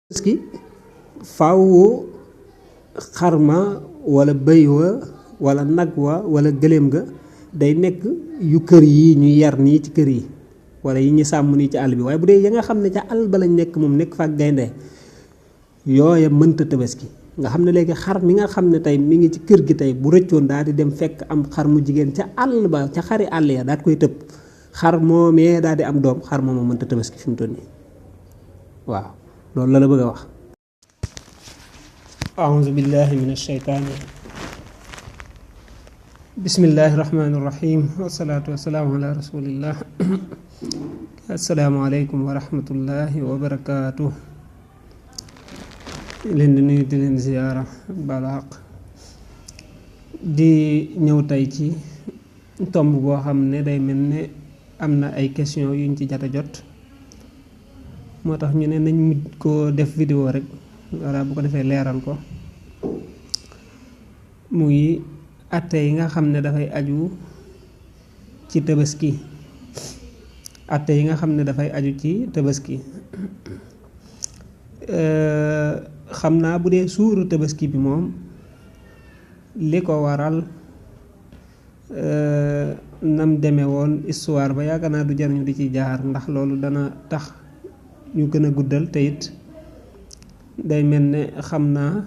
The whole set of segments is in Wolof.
Tabaski faaw xarma wala bëy wa wala nag wa wala gëléem ga day nekk yu kër yi ñu yar nii ci kër yi wala yi ñu sàmm nii ci àll bi waaye bu dee ya nga xam ne ca àll ba lañ nekk moom nekk fa ak gaynde yooya mënta tabaski nga xam ne léegi xar mi nga xam ne tey mi ngi ci kër gi tey bu rëccoon daal di dem fekk am xar mu jigéen ca àll ba ca xari àll ya daal koy tëb xar moomee daal di am doom xar mooma mënta tabaski fi mu toll nii waaw loolu la bëgg a wax. a'uuzu billahi min ash-shaytaani bismillahi rahmaani rahim wasalaatu wasalaamu ala rasulillah assalaamu aleykum wa rahmatullahi wa barakaatu. leen di nuyu di leen ziyaara balaq di ñëw tey ci tomb boo xam ne day mel ne am na ay question yuñ ci jot a jot moo tax ñu ne nañ mujj koo def vidéo rek walla bu ko defee leeral ko muy atte yi nga xam ne dafay aju ci tabaski atte yi nga xam ne dafay aju ci tabaski xam naa bu dee suuru tabaski bi moom li ko waral nam deme woon histoire ba yaakaar naa du jar ñu di ci jaar ndax loolu dana tax ñu gën a guddal te it day mel ne xam naa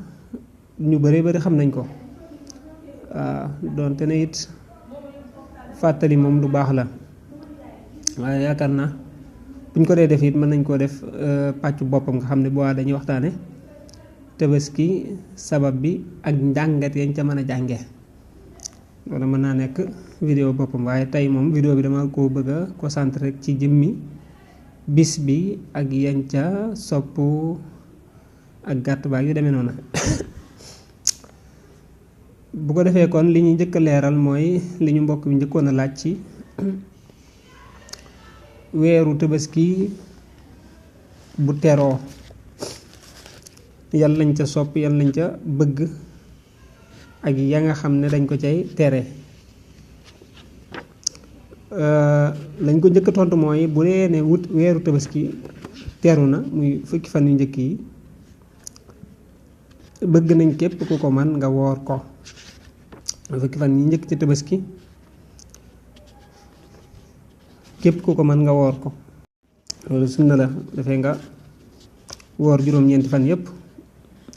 ñu bari xam nañ ko waaw doonte ne it fàttali moom lu baax la waaye yaakaar naa buñ ko dee def it mën nañ koo def pàccu boppam nga xam ne boo dañuy waxtaane tabaski sabab bi ak njàngat yañ ca mën a jànge loolu mën naa nekk vidéo boppam waaye tey moom vidéo bi dama ko bëgg a concentré rek ci jëmmi bis bi ak yañ ca sopp ak gàtt baag yu demee noonu bu ko defee kon li ñu njëkk a leeral mooy li ñu mbokk bi njëkkoon a laaj ci weeru tabaski bu teroo yan lañ ca sopp yan lañ ca bëgg ak ya nga xam ne dañ ko cay tere lañ ko njëkk a tontu mooy bu dee ne weeru tabaski teru na muy fukki fan yu njëkk yi bëgg nañ képp ku ko man nga woor ko fukki fan yi njëkk ci tabaski képp ku ko man nga woor ko loolu sunna la dafay nga woor juróom-ñeenti fan yépp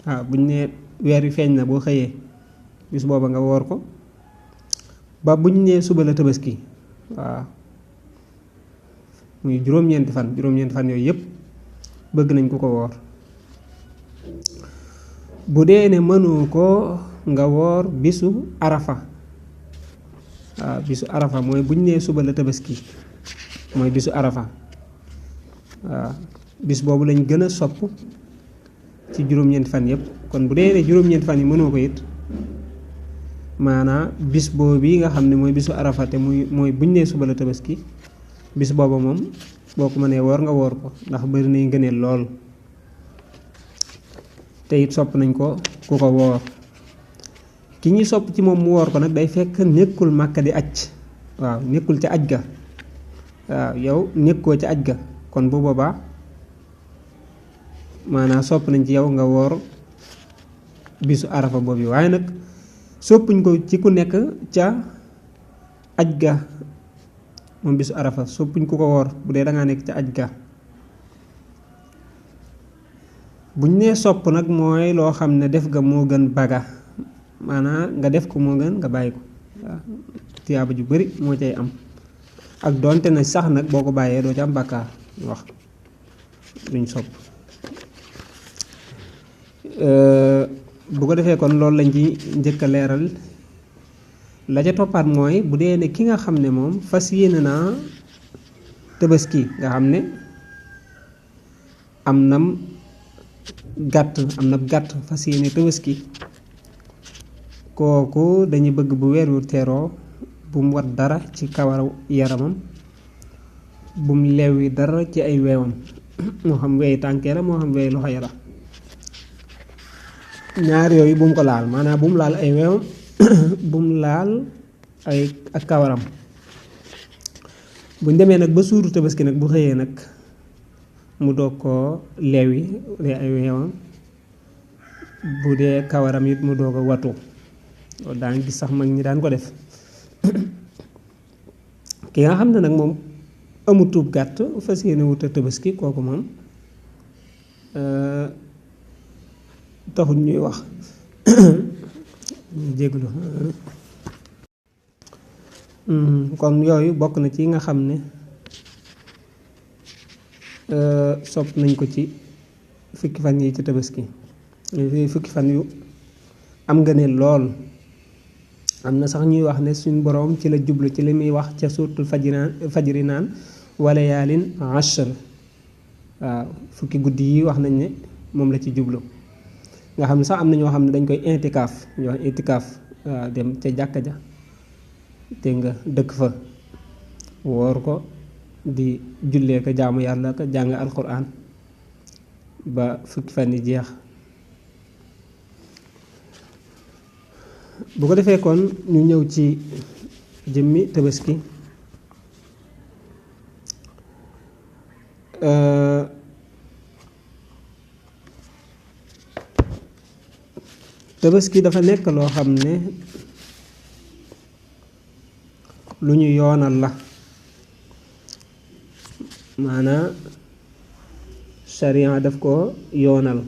waaw buñ ne weer wi feeñ na boo xëyee bis booba nga woor ko ba buñ ne suba la tabaski waaw muy juróom-ñeenti fan yooyu yépp bëgg nañ ku ko woor bu dee ne mënoo ko nga woor bisu arafa waaw bisu arafa mooy buñ nee suba la tabaski mooy bisu arafa waaw bis boobu lañ gën a sopp ci juróom-ñeenti fan yépp kon bu dee ne juróom-ñeenti fan yi mënoo ko it maanaa bis boobu yi nga xam ne mooy bisu arafa te mooy buñ nee suba la tabaski bis booba moom boo ko mënee woor nga woor ko ndax bari nay ngëneel lool te it sopp nañ ko ku ko woor ki ñuy sopp ci moom mu woor ko nag day fekk nekkul màkka di aj waaw nekkul ca aj ga waaw yow nekkoo ca aj ga kon bu boobaa maanaam sopp nañ ci yow nga woor bisu arafa boobu waaye nag soppuñ ko ci ku nekk ca aj ga moom bisu arafa soppuñ ku ko woor bu dee dangaa nekk ca aj ga buñ nee sopp nag mooy loo xam ne def ga moo gën baga maanaam nga def ko moo gën nga bàyyi ko waaw tiyaaba ju bari moo cay am ak doonte na sax nag boo ko bàyyee doo ci am bàkkaar wax luñ sopp bu ko defee kon loolu lañ ci njëkk a leeral la ca toppaat mooy bu dee ne ki nga xam ne moom fas yéene naa tabaski nga xam ne am na gàtt fas yéene tabaski kooku dañuy bëgg bu weer wu teroo bu mu wat dara ci kawar yaramam bu mu leewi dara ci ay weewam moo xam weey tànkee la moo xam weey loxo ya la ñaar yooyu bu mu ko laal maanaam bu mu laal ay weewam bu mu laal ay ak kawaram buñ demee nag ba suuru tabaski nag bu xëyee nag mu doog koo leewi ay weewam bu dee kawaram it mu doog a watu loolu daan gis sax mag ñi daan ko def ki nga xam ne nag moom amul tuub gàtt fas yéene wuta tabaski kooku moom taxul ñuy wax jéglu kon yooyu bokk na ci nga xam ne sopp nañ ko ci fukki fan yi ci tabaski fukki fan yu am ngëneel lool am na sax ñuy wax ne suñ boroom ci la jublu ci li muy wax ca suuratul fajri naan wala yaalin ashr waaw fukki guddi yi wax nañ ne moom la ci jublu nga xam ne sax am na ñoo xam ne dañ koy intikaaf ñu wax intikaaf waaw dem ca jàkka ja te nga dëkk fa woor ko di jullee ko jaamu yàlla ko jàng alquran ba fukki fan yi jeex bu ko defee kon ñu ñëw ci jëmmi tabaski tabaski dafa nekk loo xam ne lu ñu yoonal la maanaa sharia daf ko yoonal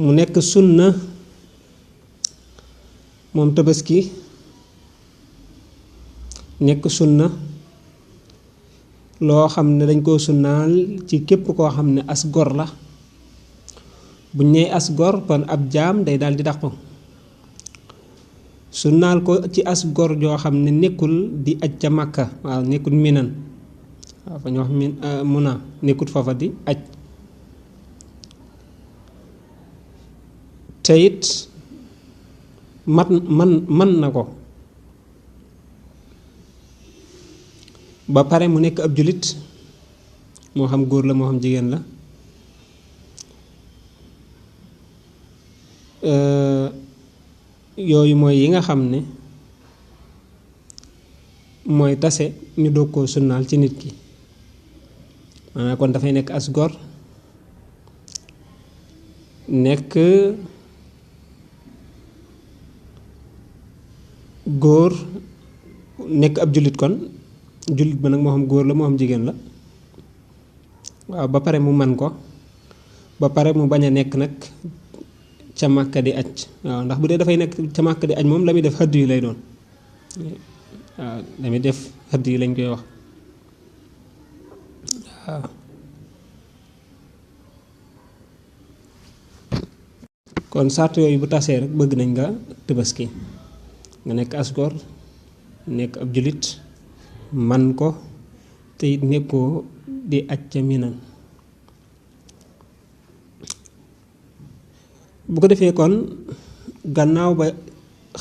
mu nekk sunna moom tabaski nekk sunna loo xam ne dañ koo sunnaal ci képp koo xam ne as gor la buñ nee as gor kon ab jaam day daal di dàqu sunnaal ko ci as gor joo xam ne nekkul di aj ca Makka waaw nekkul minan waaw fa ñu wax Muna nekkul foofa di aj te it man na ko ba pare mu nekk ab julit moo xam góor la moo xam jigéen la yooyu mooy yi nga xam ne mooy tase ñu doog koo sunnaal ci nit ki maanaam kon dafay nekk as gor nekk góor nekk ab jullit kon jullit ba nag moo xam góor la moo xam jigéen la waaw ba pare mu man ko ba pare mu bañ a nekk nag ca Màkka di aj waaw ndax bu dee dafay nekk ca Màkka di aj moom la muy def xëdd yi lay doon waaw la muy def xëdd yi lañ koy wax waaw kon sart yooyu bu tasee rek bëgg nañ nga tabaski nga nekk asgor nekk ab jullit man ko te it nekkoo di aj ca Minan bu ko defee kon gannaaw ba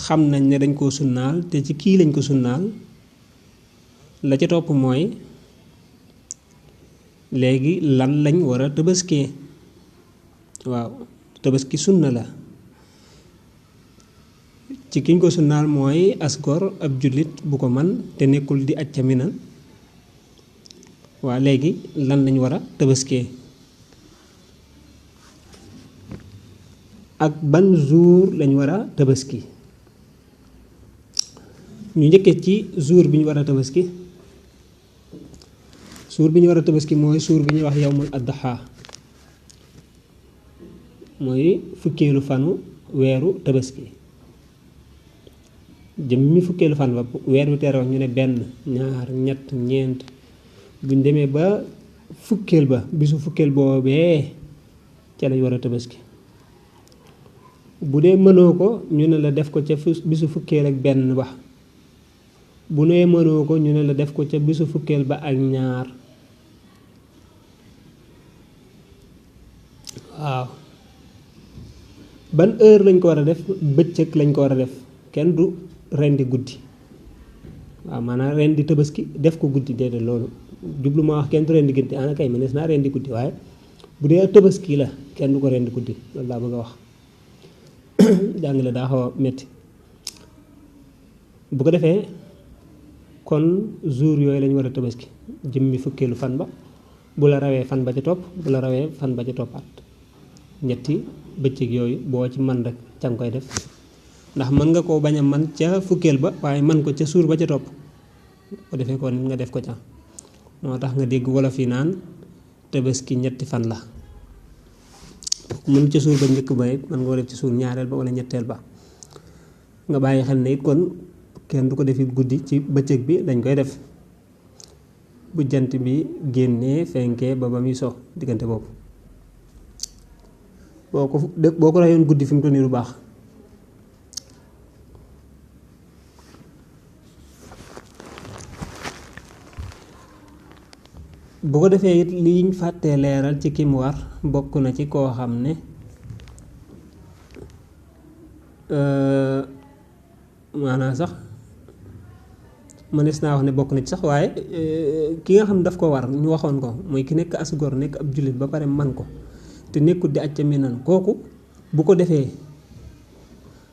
xam nañ ne dañ koo sunnaal te ci kii lañ ko sunnaal la ca topp mooy léegi lan lañ war a tabaskee waaw tabaski sunna la ci kiñ ko sunnaal mooy asgor ab jullit bu ko man te nekkul di aj ca Minan waa léegi lan lañ war a tabaskee ak ban jour lañ war a tabaski ñu njëkkee ci jour bi ñu war a tabaski jour bi ñu war a tabaski mooy jour bi ñuy wax yawmul adha mooy fukkeelu fanu weeru tabaski jëmmi fukkeelu fan ba weer wi teeroo ñu ne benn ñaar ñett ñeent buñ demee ba fukkeel ba bisu fukkeel boobee ca lañ war a tabaski bu dee mënoo ko ñu ne la def ko ca bisu fukkeel ak benn ba bu nee mënoo ko ñu ne la def ko ca bisu fukkeel ba ak ñaar waaw ban heure lañ ko war a def bëccëg lañ ko war a def kenn du rendi guddi waaw maanaam rendi tabaski def ko guddi déedéet loolu jublu ma wax kenn du rendi guddi ana kay mënees naa rendi guddi waaye bu dee tabaski la kenn du ko rendi guddi loolu laa bëgg a wax jàngale daa xaw a metti bu ko defee kon jour yooyu lañ war a tabaski jëmmi fukkeelu fan ba, bu la rawee fan ba ca topp, bu la rawee fan ba ca toppaat. ñetti bëccëg yooyu boo ci man rek ca nga koy def, ndax mën nga koo bañ a man ca fukkeel ba waaye man ko ca suur ba ca topp, ko defee ko nit nga def ko ca. moo tax nga dégg wolof yi naan tabaski ñetti fan la, mënu ca suur ba njëkk ba it mën nga ko def ci suur ñaareel ba wala ñetteel ba. nga bàyyi xel ne it kon kenn du ko defi guddi, ci bëccëg bi dañ koy def bu jant bi génnee fenkee ba muy so, diggante boobu boo ko rayoon guddi fi mu toll nii du baax. bu ko defee it liñ fàttee leeral ci kim war bokk na ci koo xam ne maanaam sax mënees naa wax ne bokk na ci sax, waaye ki nga xam ne daf ko war ñu waxoon ko mooy ki nekk as gor, nekk ab jullit ba pare man ko te nekkut di aj ca Minan, kooku bu ko defee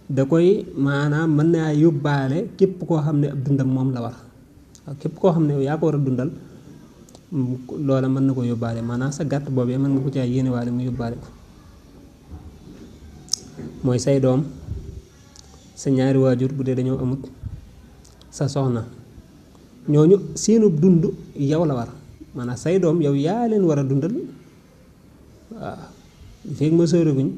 da koy maanaam mën naa yóbbaale képp koo xam ne ab dundam moom la war. waaw képp koo xam ne yaa ko war a dundal loola mën na ko yóbbaale, maanaam sa gàtt boobee mën nga ko caa yéenewaale mu yóbbaale ko. mooy say doom, sa ñaari waajur bu dee dañoo amut, sa soxna, ñooñu seenu dund yow la war. maanaam say doom yow yaa leen war a dundal. waaw li fekk ma sóoraguñ,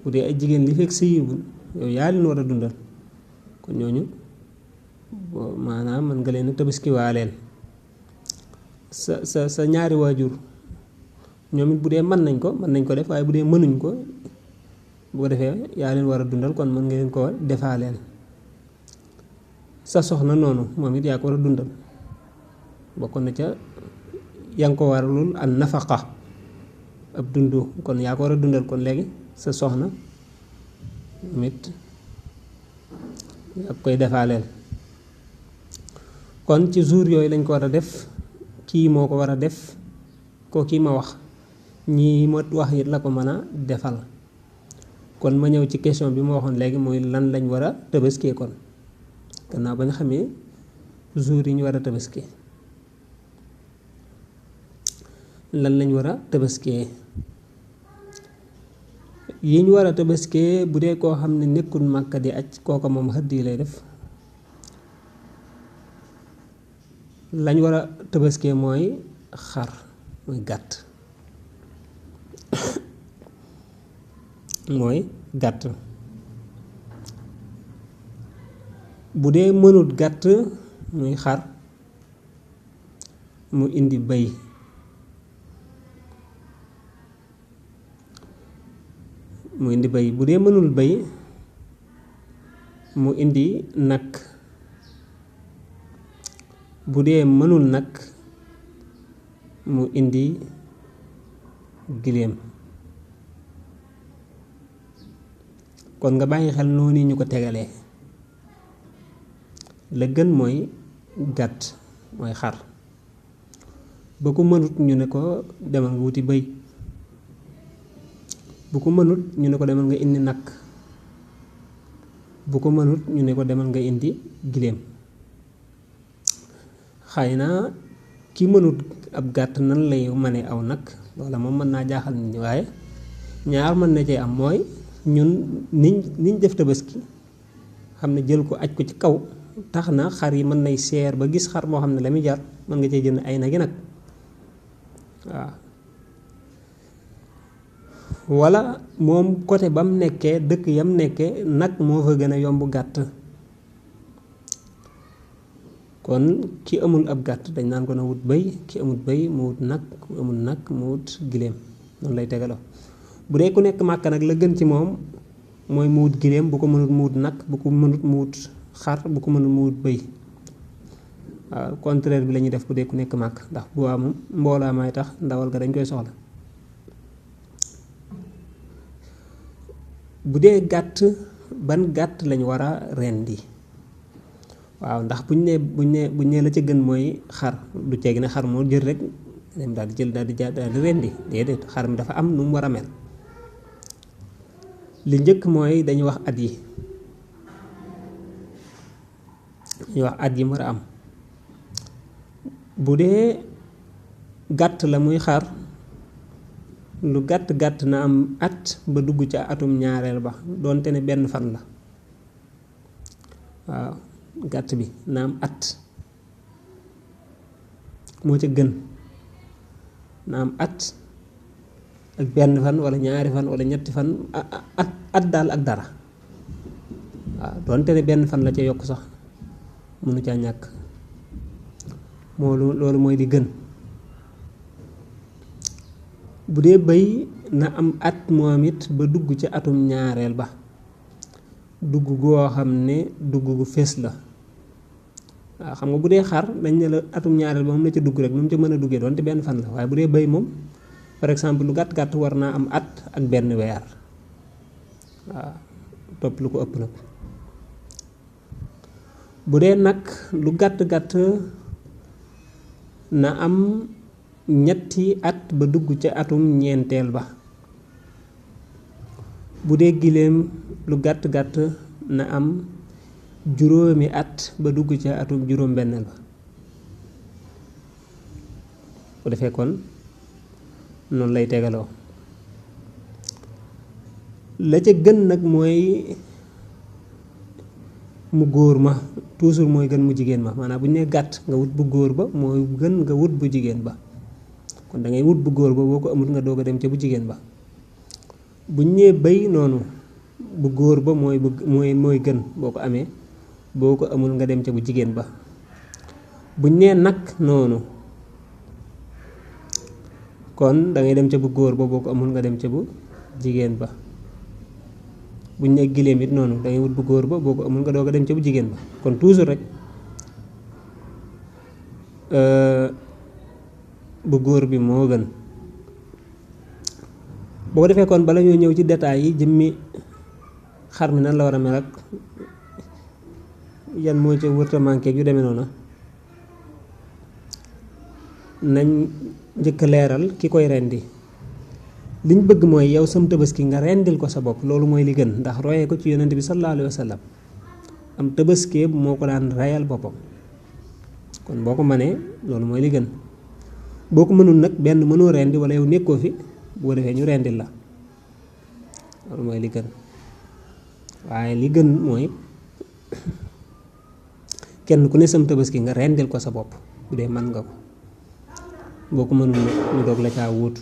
bu dee ay jigéen li fekk sëyiwuñ, yow yaa leen war a dundal. kon ñooñu maanaam mën nga leen a tabaskiwaaleel. sa ñaari waajur ñoom it bu dee mën nañ ko def, waaye bu dee mënuñ ko, bu ko defee yaa leen war a dundal, kon mën nga leen ko defaaleel. sa soxna noonu moom it yaa ko war a dundal, bokk na ca yaa ngi ko waralul an nafaqa, ab dundu, kon yaa ko war a dundal. kon léegi sa soxna moom it yaa koy defaaleel. kon ci jour yooyu lañ ko war a def. kii moo ko war a def, ko kii ma wax, ñii ma wax it la ko mën a defal. kon ma ñëw ci question bi ma waxoon léegi, mooy lan lañ war a tabaskee. kon gannaaw ba nga xamee jour yi ñu war a tabaskee, lan lañ war a tabaskee. yi ñu war a tabaskee bu dee koo xam ne nekkul Màkka di aj, kooka moom xëdd yi lay def. lañ war a tabaskee mooy xar, mooy gàtt. mooy gàtt. bu dee mënut gàtt muy xar, mu indi bëy. bu dee mënul bëy mu indi nag. bu dee mënul nag mu indi giléem. kon nga bàyyi xel noonu ñu ko tegalee. la gën mooy gàtt, mooy xar. ba ko mënut ñu ne ko demal nga wuti bëy. bu ko mënut ñu ne ko demal nga indi nag. bu ko mënut ñu ne ko demal nga indi giléem. xëy na ki mënut ab gàtt nan lay mane aw nag, loola moom mën naa jaaxal nit ñi, waaye ñaar mën na cee am. mooy ñun niñ def tabaski, xam ne jël ko aj ko ci kaw, tax na xar yi mën nay seer ba gis xar moo xam ne la muy jar mën nga cee jënd ay nag yi nag. waaw wala moom côté ba mu nekkee, dëkk yam nekkee, nag moo fa gën a yomb gàtt. kon ki amul ab gàtt dañ naan ko na wut bëy, ki amul bëy mu wut nag, ku amul nag mu wut giléem. noonu lay tegaloo. bu dee ku nekk Màkka nag la gën ci moom mooy mu wut giléem, bu ko mënut mu wut nag, bu ko mënut mu wut xar, bu ko mënut mu wut bëy. waaw contraire bi la ñuy def bu dee ku nekk Màkka, ndax bu waa moom mboolaa may tax ndawal ga dañ koy soxla. bu dee gàtt, ban gàtt lañ war a rendi. waaw ndax buñ ne la ca gën mooy xar, du ceegi ne xar moo jël rek dem daal di jël daal di rendi. déedéet, xar mi dafa am nu mu war a mel. li njëkk mooy dañuy wax at yi. dañuy wax at yi mu war a am. bu dee gàtt la muy xar lu gàtt na am at ba dugg ca atum ñaareel ba doonte ne benn fan la waaw gàtt bi na am at moo ca gën na am at ak benn fan wala ñaari fan wala ñetti fan at daal ak dara waaw doonte ne benn fan la ca yokk sax mënu caa ñàkk loolu mooy li gën. bu dee bëy na am at moom it ba dugg ci atum ñaareel ba dugg goo xam ne dugg gu fees la waaw xam nga bu dee xar dañ ne la atum ñaareel ba moom la ca dugg rek nu mu ca mën a duggee doonte benn fan la waaye bu dee bëy moom par exemple lu gàtt war naa am at ak benn weer waaw topp lu ko ëpp nag. bu dee nag lu gàtt na am ñetti at ba dugg ca atum ñeenteel ba bu dee giléem lu gàtt na am juróomi at ba dugg ca atum juróom benneel ba bu defee kon noonu lay tegaloo. la ca gën nag mooy mu góor ma toujours mooy gën mu jigéen ma maanaam bu ñu nee gàtt nga wut bu góor ba mooy gën nga wut bu jigéen ba kon da ngay wut bu góor ba boo ko amul nga doog a dem ca bu jigéen ba. bu ñu nee bëy noonu bu góor ba mooy gën boo ko amee boo ko amul nga dem ca bu jigéen ba. bu ñu nee nag noonu kon da ngay dem ca bu góor ba boo ko amul nga dem ca bu jigéen ba. bu ñu nee giléem it noonu da ngay wut bu góor ba boo ko amul nga doog a dem ca bu jigéen ba kon toujours rek bu góor bi moo gën. boo ko defee kon bala ñoo ñëw ci détails yi jëmmi xar mi nan la war a mel ak yan moo ca wërta manqué yu demee noonu nañ njëkk leeral ki koy rendi. liñ bëgg mooy yow sam tabaski nga rendil ko sa bopp loolu mooy li gën ndax royee ko ci yonent bi sallallahu alayhi wa sallam am tabaskee moo ko daan reyal boppam kon boo ko mënee loolu mooy li gën. boo ko mënul nag benn mënoo rendi wala yow nekkoo fi boo defee ñu rendil la loolu mooy li gën waaye li gën mooy kenn ku ne sam tabaski nga rendil ko sa bopp bu dee mën nga ko boo ko mënul nag ñu doog la caa wuutu.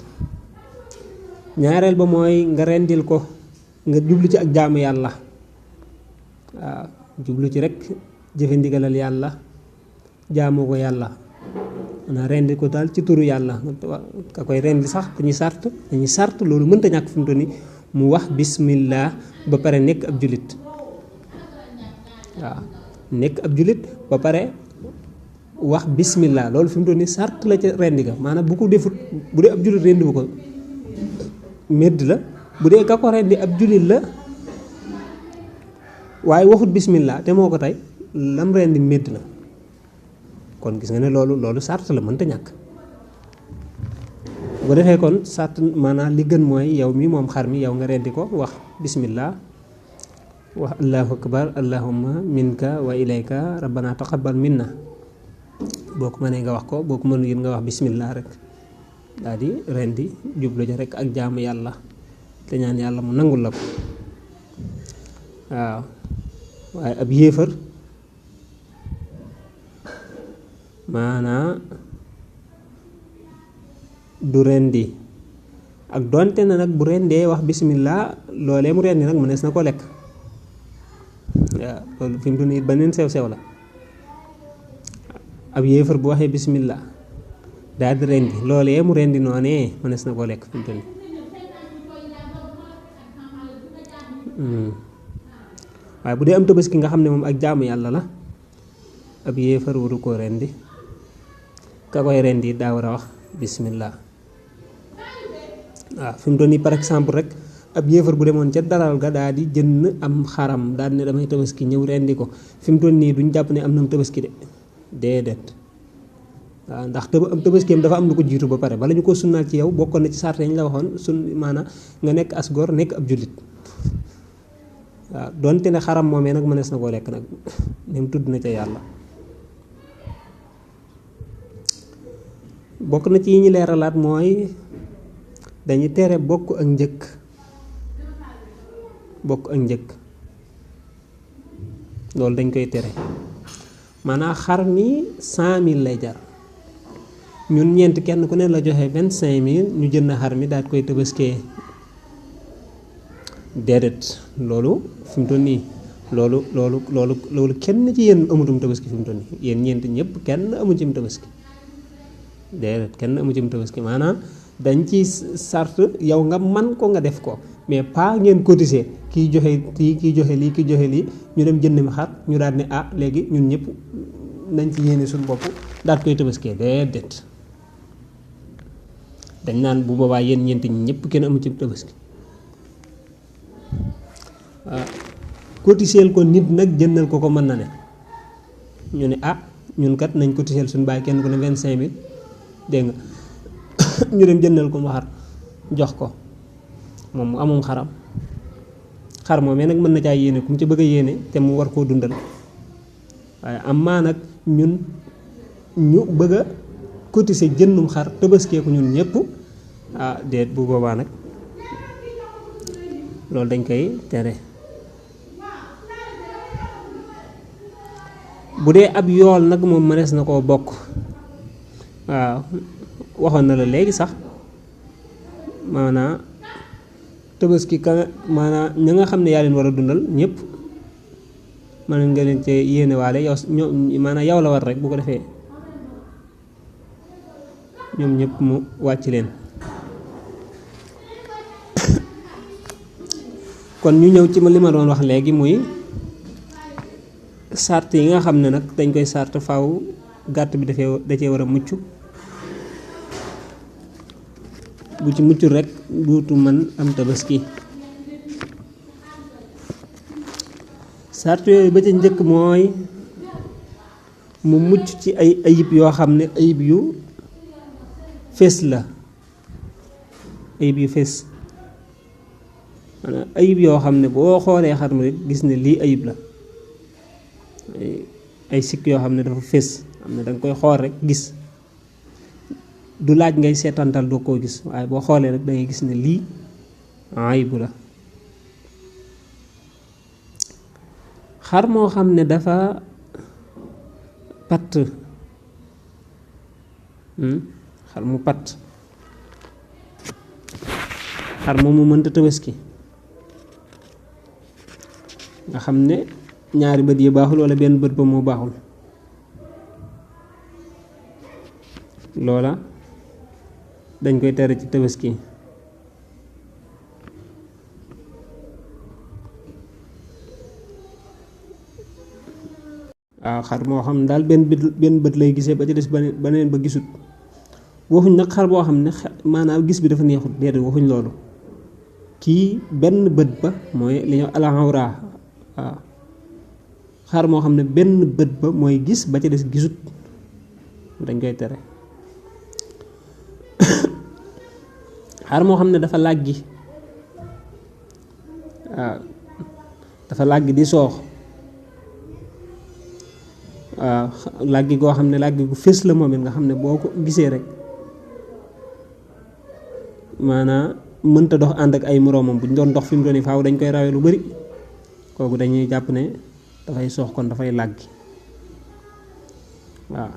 ñaareel ba mooy nga rendil ko nga jublu ci ak jaamu yàlla waaw jublu ci rek jëfe ndigalal yàlla jaamoo ko yàlla na rendi ko daal ci turu yàlla ka koy rendi sax dañuy sart loolu mënta ñàkk fi mu toll nii mu wax bismillah ba pare nekk ab jullit waaw nekk ab jullit ba pare wax bismillah loolu fi mu toll nii sart la ca rendi ga maanaam bu ko defut bu dee ab jullit rendi bu ko medd la bu dee ka ko rendi ab jullit la waaye waxut bismillah te moo ko tey lam rendi medd la kon gis nga ne loolu sart la mënta ñàkk. bu defee kon sart maanaam li gën mooy yow mi moom xar mi yow nga rendi ko wax bismillah wax allahu akbar allahumma minka wa ilayka rabbana taqabbal minna boo ko mënee nga wax ko boo ko mënul yit nga wax bismillah rek daal di rendi jublu ja rek ak jaamu yàlla te ñaan yàlla mu nangul la ko waaw. waaye ab yéefar maanaa du rendi ak donte na nag bu rendee wax bismillah loolee mu rendi nag mënees na ko lekk waaw loolu fi mu toll nii beneen sew la ab yéefar bu waxee bismillah daal di rendi loolee mu rendi noonee mënees na koo lekk fi mu toll nii waaye bu dee am tabaski nga xam ne moom ak jaamu yàlla la ab yéefar waru koo rendi ka koy rendi daa war a wax bismillah waaw fi mu toll nii par exemple rek ab yéefar bu demoon ca daral ga daal di jënd am xaram daal ne damay tabaski ñëw rendi ko fi mu toll nii duñ jàpp ne am na tabaski de déedéet waaw ndax am tabaskeem dafa am lu ko jiitu ba pare bala ñu ko sunnaal ci yow bokkoon na ci sart yi ñu la waxoon maanaam nga nekk as gor nekk ab jullit waaw donte ne xaram moomee nag mënees na koo lekk nag nem tudd na ca yàlla bokk na ci yi ñu leeralaat mooy dañuy tere bokk ak njëkk loolu dañ koy tere maanaam xar mi 100 000 lay jar ñun ñeent kenn ku ne la joxe 25 000 ñu jënd xar mi daal koy tëbaskee déedéet loolu fi mu toll nii loolu kenn ci yéen amutum tabaski fi mu toll nii yéen ñeent ñëpp kenn amu ci tabaski déedéet kenn amu ci tabaski maanaam dañ ci sart yow nga man ko nga def ko mais pas ngeen cotiser kii joxe lii kii joxe lii ñu dem jënd mi xar ñu daal ne léegi ñun ñëpp nañ ci yéene suñu bopp daal koy tabaskee déedéet dañ naan bu boobaa yéen ñeent ñëpp kenn amu ci tabaski cotiseel ko nit nag jëndal ko mën na ne ñu ne ñun kat nañ cotiseel suñu bàyyi kenn ku ne 25000 dégg nga ñu dem jëndal ko mu xar jox ko moom mu amum xar moomee nag mën na caa yéene ku mu ci bëgg a yéene te mu war koo dundal waaye am maa nag ñun ñu bëgg a cotiser jëndum xar tabaskee ko ñun ñëpp déet bu boobaa nag loolu dañ koy tere bu dee ab yool nag moom mënees na koo bokk waaw waxoon na la léegi sax maanaam tabaski maanaam ña nga xam ne yaa leen war a dundal ñëpp mën nga leen ci yéene waale yow maanaam yow la war rek bu ko defee ñoom ñëpp mu wàcc leen kon ñu ñëw ci li ma doon wax léegi muy sart yi nga xam ne nag dañ koy sart faaw gàtt bi da cee war a mucc bu ci muccul rek duutu mën am tabaski sart yooyu ba ca njëkk mooy mu mucc ci ay ayib yoo xam ne ayib yu fés la ayib yu fés maanaam ayib yoo xam ne boo xoolee xar mi rek gis ne lii ayib la ay sikk yoo xam ne dafa fés xam ne danga koy xool rek gis du laaj ngay seetantal doo koo gis waaye boo xoolee rek dangay gis ne lii ayibu la xar moo xam ne dafa patt xar mu patt xar moomu mënta tabaski nga xam ne ñaari bët yi baaxul walla benn bët ba moo baaxul loola dañ koy tere ci tabaski waaw xar moo xam ne daal benn bët lay gisee ba ci des beneen ba gisut waxuñ nag xar boo xam ne maanaam gis bi dafa neexut déedéet waxuñ loolu kii benn bët ba mooy li ñu alxawra waaw xar moo xam ne benn bët ba mooy gis ba ci des gisut dañ koy tere xar moo xam ne dafa làggi waaw dafa làggi di soox waaw làggi goo xam ne làggi gu fés la moom it nga xam ne boo ko gisee rek maanaam mënta dox ànd ak ay moroomam bu ñu doon dox fi mu doon nii faaw dañ koy rawee lu bari kooku dañuy jàpp ne dafay soox kon dafay làggi waaw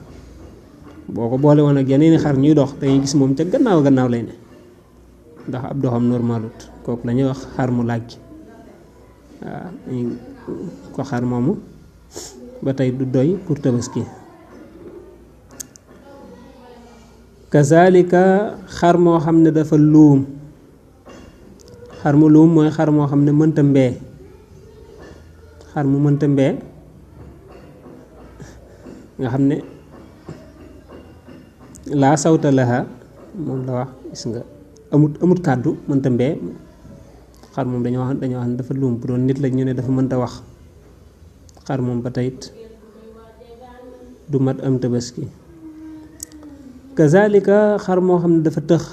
boo ko boole woon ak yeneeni xar ñuy dox dañuy gis moom ca gannaaw lay ne ndax ab doxam normalut kooku la ñuy wax xar mu làggi waaw ko xar moomu ba tey du doy pour tabaski kazalika xar moo xam ne dafa luum xar mu luum mooy xar moo xam ne mënta mbee xar mu mënta mbee nga xam ne laa sawta laha moom la wax gis nga amut kàddu mënta mbee xar moom dañoo wax ne dafa luum bu doon nit la ñu ne dafa mënta wax xar moom ba tey it du mat am tabaski kazalika xar moo xam ne dafa tëx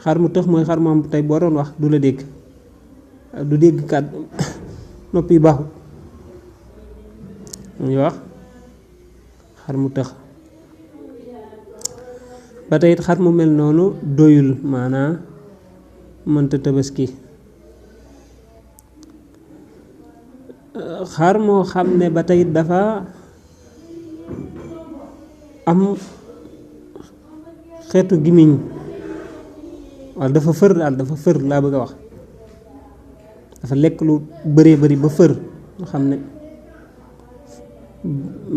xar mu tëx mooy xar moom tey boo doon wax du la dégg du dégg kàddu noppi baaxut ñuy wax xar mu tëx ba tey it xar mu mel noonu doyul maanaa mënta tabaski. xar moo xam ne ba tey dafa am xeetu gimiñ walla dafa fër daal, dafa fër laa bëgg a wax, dafa lekk lu bëree bëri ba fër nga xam ne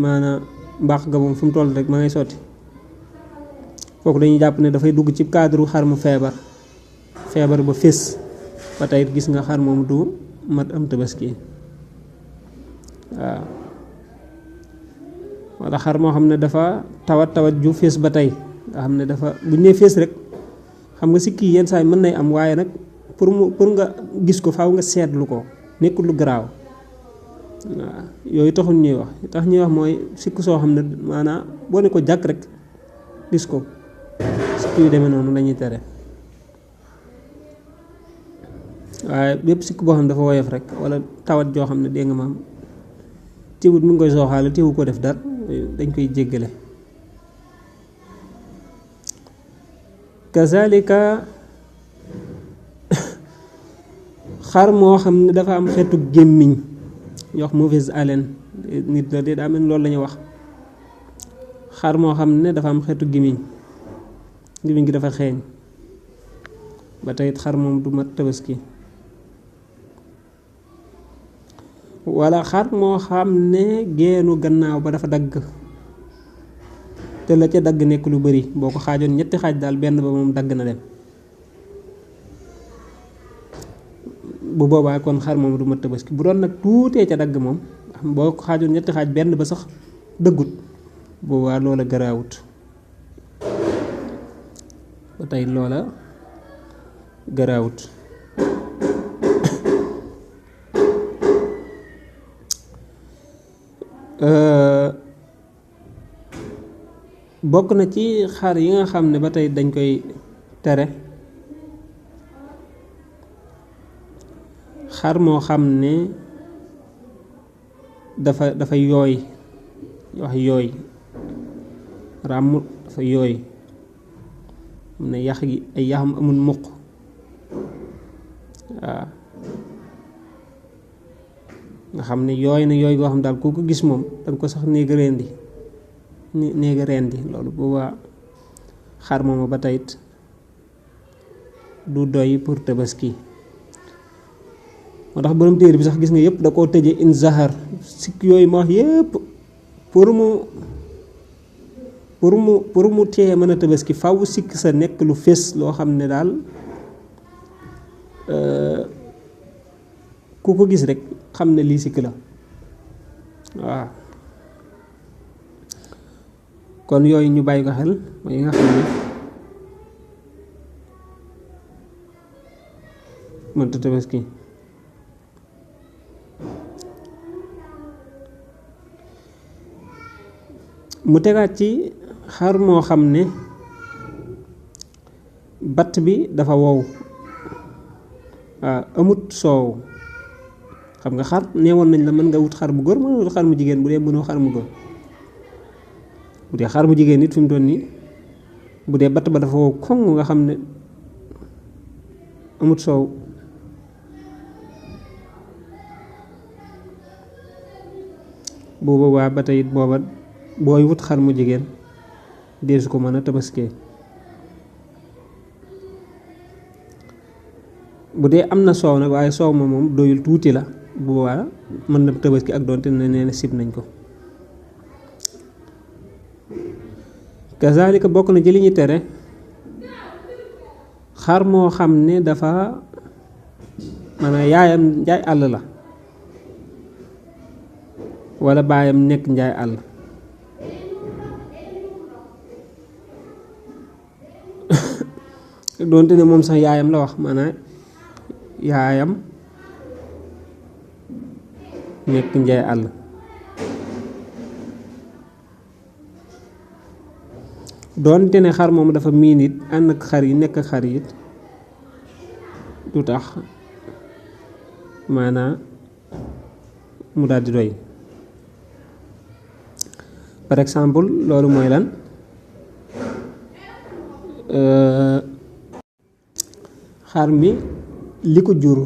maanaam mbaax ga moom fu mu toll rek ma ngay sotti, kooku dañuy jàpp ne dafay dugg ci cadre xar mu feebar ba fés, ba tey gis nga xar moom du mat am tabaski. waaw walla xar moo xam ne dafa tawat ju fés ba tey nga xam ne dafa bu ñu nee fés rek xam nga sikki yenn saa yi mën nay am, waaye nag pour nga gis ko faaw nga seetlu ko, nekkul lu garaaw. waaw yooyu taxul ñuy wax, tax ñuy wax mooy sikk soo xam ne maanaam boo ne ko jàkk rek gis ko, sikk yu demee noonu lañuy tere. waaye bépp sikk boo xam ne dafa woyof rek walla tawat joo xam ne dégg nga maam teewut mu ngi koy sooxaale, teewu ko def dara, dañ koy jéggale. kazalika xar moo xam ne dafa am xeetu gémmiñ ñu wax mauvaise haleine, nit la de daa mel loolu la ñuy wax. xar moo xam ne dafa am xeetu gémmiñ gi dafa xeeñ, ba tey xar moom du mat tabaski. walla xar moo xam ne geenu gannaaw ba dafa dagg, te la ca dagg nekk lu bari, boo ko xaajoon ñetti xaaj daal benn ba moom dagg na dem, bu boobaa kon xar moom du mat tabaski. bu doon nag tuutee ca dagg moom, boo ko xaajoon ñetti xaaj benn ba sax dëggut, boobaa loola garaawut, ba tey loola garaawut. bokk na ci xar yi nga xam ne ba tey dañ koy tere, xar moo xam ne dafa yooy, wax yooy ràmm, dafa yooy, am na yax gi ay yaxam amul muq. waaw nga xam ne yooy na yooy goo xam daal ku ko gis moom danga ko sax néega rendi loolu boobaa xar mooma ba teyit du doy pour tabaski. moo tax borom téere bi sax gis nga yëpp da koo tëje in zahar, sikk yooyu ma wax yëpp pour mu tee mën a tabaski faw sikk sa nekk lu fés loo xam ne daal ku ko gis rek xam ne lii sikk la. waaw kon yooyu ñu bàyyi ko xel mooy yi nga xam ne mënta tabaski. mu tegaat ci xar moo xam ne batt bi dafa wow, waaw amut soow. xam nga xar neewoon nañ la mën nga wut xar mu góor, mën nga wut xar mu jigéen bu dee mënoo xar mu góor. bu dee xar mu jigéen nit fi mu doon nii bu dee batt ba dafa wow koŋ nga xam ne amut soow, bu boobaa ba tey it booba booy wut xar mu jigéen deesu ko mën a tabaskee. bu dee am na soow nag waaye soow ma moom doyul tuuti la, bu boobaa mën na tabaski ak doonte ne nee na sib nañ ko. kazalika bokk na ci li ñu tere xar moo xam ne dafa maanaam yaayam njaay àll la walla baayam nekk njaay àll, doonte ne moom sax yaayam la wax, maanaam yaayam nekk njaay àll. doonte ne xar moom dafa miin it ànd ak xar yi nekk xar yi du tax maanaam mu daal di doy. par exemple loolu mooy lan, xar mi li ko jur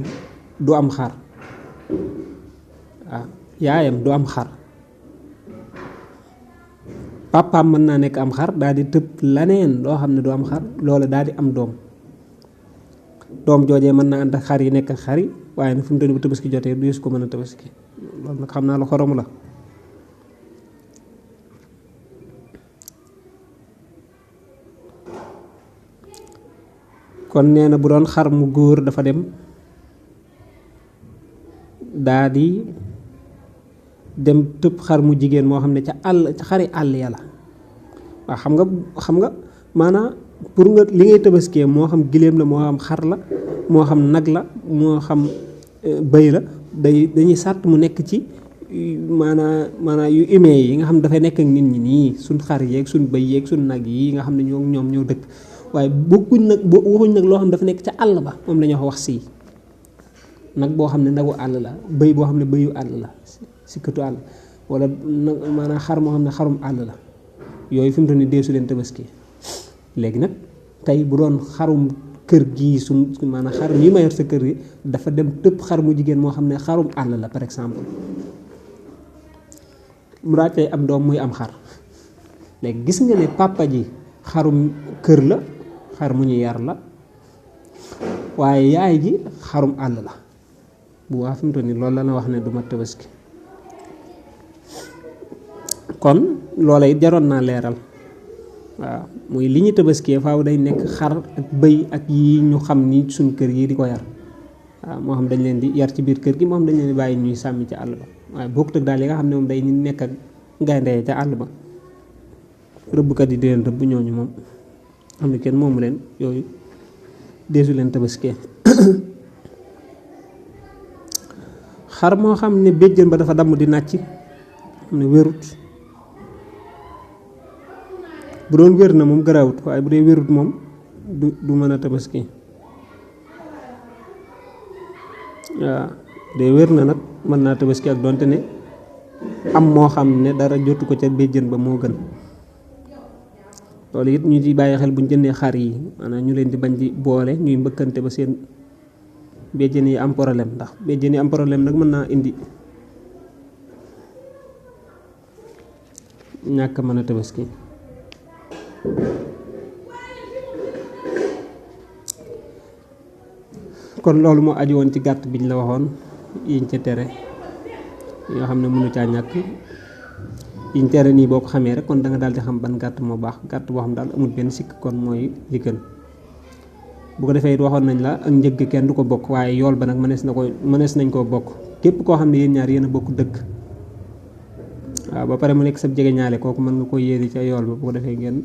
du am xar waaw yaayam du am xar papaam mën naa nekk am xar daal di tëb laneen loo xam ne du am xar loola daal di am doom joojee mën naa ànd ak xar yi nekk ak xar yi waaye nag fu mu toll bu tabaski jotee du yeesu ko mën a tabaski loolu nag xam naa lu xorom la. kon nee na bu doon xar mu góor dafa dem daa di dem tëb xar mu jigéen moo xam ne ca xari àll ya la waaw xam nga maanaam pour nga li ngay tabaskee moo xam giléem la moo xam xar la moo xam nag la moo xam bëy la dañuy sàtt mu nekk ci maanaa yu imee yi nga xam ne dafay nekk ak nit ñi nii suñ xar yeeg suñ bëy yeeg suñ nag yi nga xam ne ñoom ñoo dëkk waaye waxuñ nag loo xam ne dafa nekk ca àll ba moom la ñuy wax sii nag boo xam ne nagu àll la bëy boo xam ne bëyu àll la sikkatu àll wala maanaam xar moo xam ne xarum àll la yooyu fi mu toll nii deesu leen tabaski léegi nag tey bu doon xarum kër gii suñ maanaam xar yi ma yor sa kër gi dafa dem tëb xar mu jigéen moo xam ne xarum àll la par exemple mu daa tey am doom muy am xar léegi gis nga ne papa ji xarum kër la xar mu ñu yar la waaye yaay ji xarum àll la bu waa fi mu toll nii loolu la na wax ne du ma tabaski kon loola it jaroon naa leeral waaw muy li ñu tabaskee faaw day nekk xar ak bëy ak yi ñu xam ni suñ kër yi di ko yar waaw moo xam dañ leen di yar ci biir kër gi moo xam dañ leen di bàyyi ñuy sàmmi ci àll ba waaye bokkut ak daal yi nga xam ne moom day nekk ak gaynde ca àll ba rëbbkat yi di leen rëbb ñooñu moom xam ne kenn moomu leen yooyu deesu leen tabaskee xar moo xam ne béjjën ba dafa damm di nàcc xam ne wérut bu doon wér na moom garaawut waaye bu dee wérut moom du mën a tabaski waaw dee wér na nag mën naa tabaski ak doonte ne am moo xam ne dara jotu ko ca béjjën ba moo gën loolu it ñu ci bàyyi xel bu ñu jëndee xar yi maanaam ñu leen di bañ di boole ñuy mbëkkante ba seen béjjën yi am problème ndax béjjën yi am problème nag mën naa indi ñàkk mën a tabaski kon loolu moo aju woon ci gàtt biñ la waxoon yiñ ca tere yi nga xam ne mënu caa ñàkk yiñ tere nii boo ko xamee rek kon da nga daal di xam ban gàtt moo baax gàtt boo xam daal amul benn sikk kon mooy li gën bu ko defee it waxoon nañ la ak njëg kenn du ko bokk waaye yool ba nag mënees nañ koo bokk képp koo xam ne yéen ñaar yéen a bokk dëkk waaw ba pare mu nekk sa jege ñaale kooku mën nga ko yéene ca yool ba bu ko defee ngeen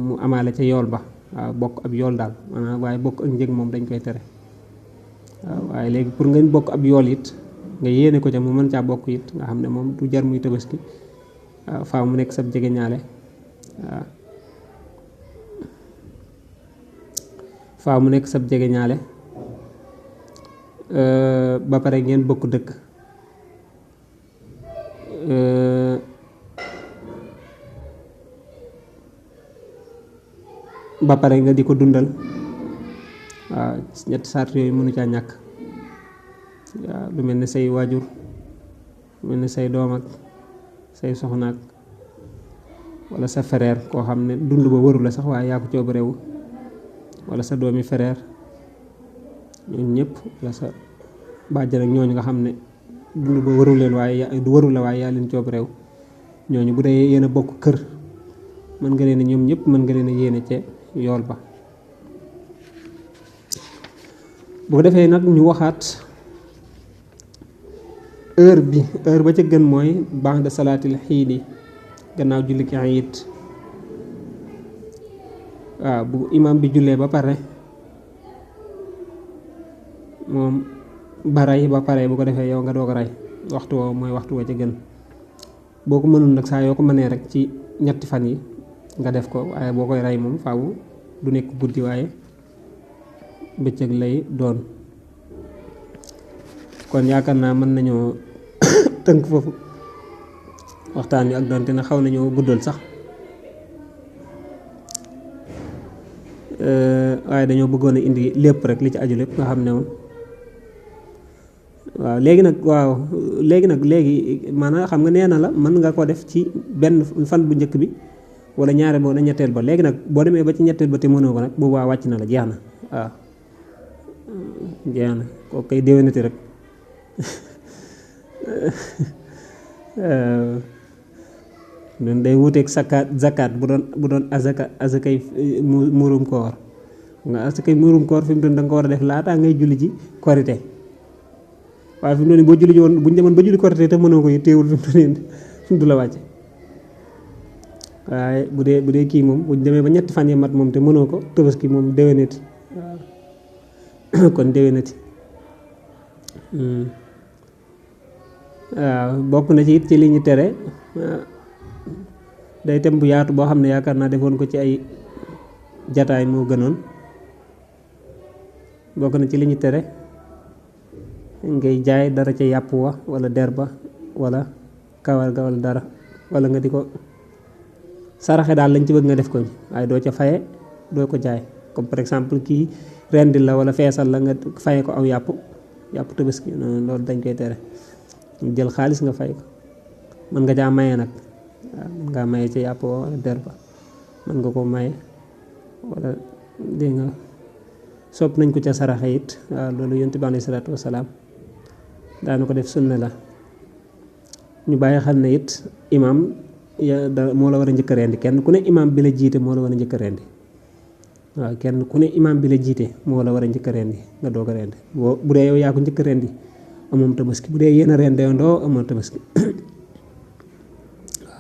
mu amaale ca yool ba waaw bokk ab yool daal maanaam waaye bokk ak njëg moom dañ koy tere waaw waaye léegi pour ngeen bokk ab yool it nga yéene ko ca mu mën caa bokk it nga xam ne moom du jar muy tabaski waaw faaw mu nekk sa jege ñaale waaw faaw mu nekk sa jege ñaale ba pare ngeen bokk dëkk ba pare nga di ko dundal waaw ñetti sart yooyu mënu caa ñàkk waaw lu mel ne say waajur lu mel ne say doom ak say soxnaak wala sa frère koo xam ne dund ba waru la sax waaye yaa ko coob réew wala sa doomi frère ñooñu ñëpp wala sa bàjjan ak ñooñu nga xam ne dund ba waru leen waaye du waru la waaye yaa leen coob réew ñooñu bu dee yéen a bokk kër mën nga leen ñoom ñëpp mën nga leen a yéene ca yool ba bu ko defee nag ñu waxaat heure ba ca gën mooy ba'da salaatil xiidi gannaaw julli ki iid waaw bu imam bi jullee ba pare moom ba rey ba pare bu ko defee yow nga doog a rey waxtu woo mooy waxtu woo ca gën boo ko mënul nag saa yoo ko mënee rek ci ñetti fan yi nga def ko waaye boo koy rey moom faaw du nekk guddi waaye bëccëg lay doon kon yaakaar naa mën nañoo tënk foofu waxtaan wi ak doonte na xaw nañoo guddal sax waaye dañoo bëggoon a indi lépp rek li ci aju lépp nga xam ne moom waaw léegi nag maanaam xam nga nee na la mën nga ko def ci benn fan bu njëkk bi wala ñaare boo na ñetteel ba léegi nag boo demee ba ci ñetteel ba te mënoo ko nag bu baax wàcc na la jeex na waaw jeex na kooku kay déwénati rek doon day wuuteeg zakat bu doon azakay muurum koor nga azakay muurum koor fi mu doon da nga ko war a def laataa ngay julli ji korite waaye fi mu doon boo julli ji woon bu ñu demoon ba julli korite te mënoo ko yi teewul fi mu doon du la wàcce waaye bu dee kii moom bu ñu demee ba ñetti fan yi mat moom te mënoo ko tabaski moom déwénati waaw kon déwénati waaw bokk na ci it ci li ñu tere day tem bu yaatu boo xam ne yaakaar naa defoon ko ci ay jataay moo gënoon bokk na ci li ñu tere ngay jaay dara ca yàpp wa wala der ba wala kawar ga wala dara wala nga di ko saraxe daal lañ ci bëgg nga def ko waaye doo ca faye doo ko jaay comme par exemple kii rendi la wala feesal la nga faye ko aw yàpp tabaski loolu dañ koy tere jël xaalis nga fay ko mën nga caa maye nag waaw mën ngaa maye ca yàpp wala der ba mën nga ko maye wala dégg nga sopp nañ ko ca saraxe it waaw loolu yonent bi alayhi salaatu wasalaam daana ko def sunna la ñu bàyyi xel ne it imaam moo la war a njëkk a rendi kenn ku ne imaam bi la jiite moo la war a njëkk a rendi waaw kenn ku ne imaam bi la jiite moo la war a njëkk a rendi nga doog a rendi bu dee yow yaa ko njëkk a rendi amoom tabaski bu dee yéen a rendee amoon tabaski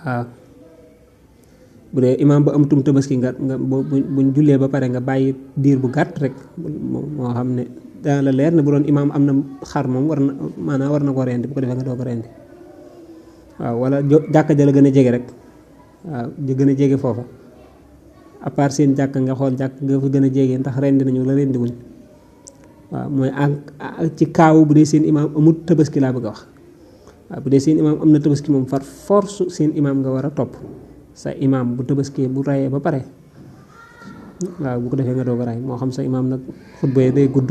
waaw bu dee imaam ba amatum tabaski nga buñ jullee ba pare nga bàyyi diir bu gàtt rek moo xam ne daa la leer ne bu doon imaam am na xar moom war na ko rendi bu ko defee nga doog a rendi waaw wala jàkka ja la gën a jege rek waaw di gën a jege foofa à part seen jàkka nga xool jàkk nga fa gën a jege ndax rendi nañu la rendi wuñ waaw mooy ci kaawu bu dee seen imaam amut tabaski laa bëgg a wax waaw bu dee seen imaam am na tabaski moom far force seen imaam nga war a topp sa imaam bu tabaskee bu rayee ba pare waaw bu ko defee nga doog a ray moo xam sa imaam nag xutba yi day gudd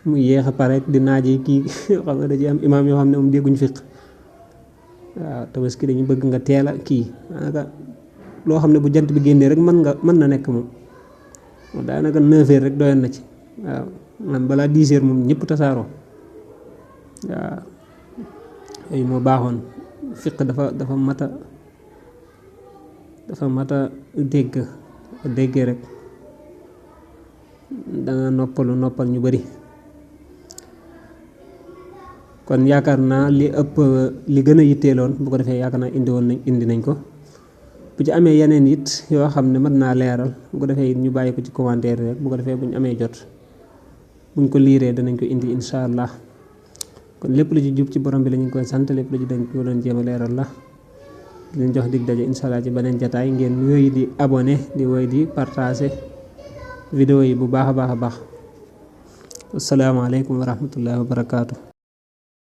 mu yéex a pare di naaje kii xam nga da ci am imaam yoo xam ne moom dégguñ fiq waaw tabaski dañu bëgg nga teel a kii daanaka loo xam ne bu jant bi génnee rek mën na nekk moom daanaka 9 heures rek doyoon na ci waaw man balaa 10 heures moom ñëpp tasaaroo waaw yooyu moo baaxoon fiq dafa mata déggee rek danga noppal ñu bari kon yaakaar naa li gën a yitteeloon bu ko defee yaakaar naa indi nañ ko bu ci amee yeneen it yoo xam ne mën naa leeral bu ko defee it ñu bàyyi ko ci commentaire rek bu ko defee bu ñu amee jot buñ ko liiree danañ ko indi insha allah kon lépp lu ci jub ci borom bi la ñu koy sant lépp lu ci dañ ko doon jéem a leeral la di leen jox dig daje insha allah ci beneen jataay ngeen wéy di abonné di wéy di partager vidéo yi bu baax a baax asalaamaaleykum wa rahmatullahi wa barakaatu.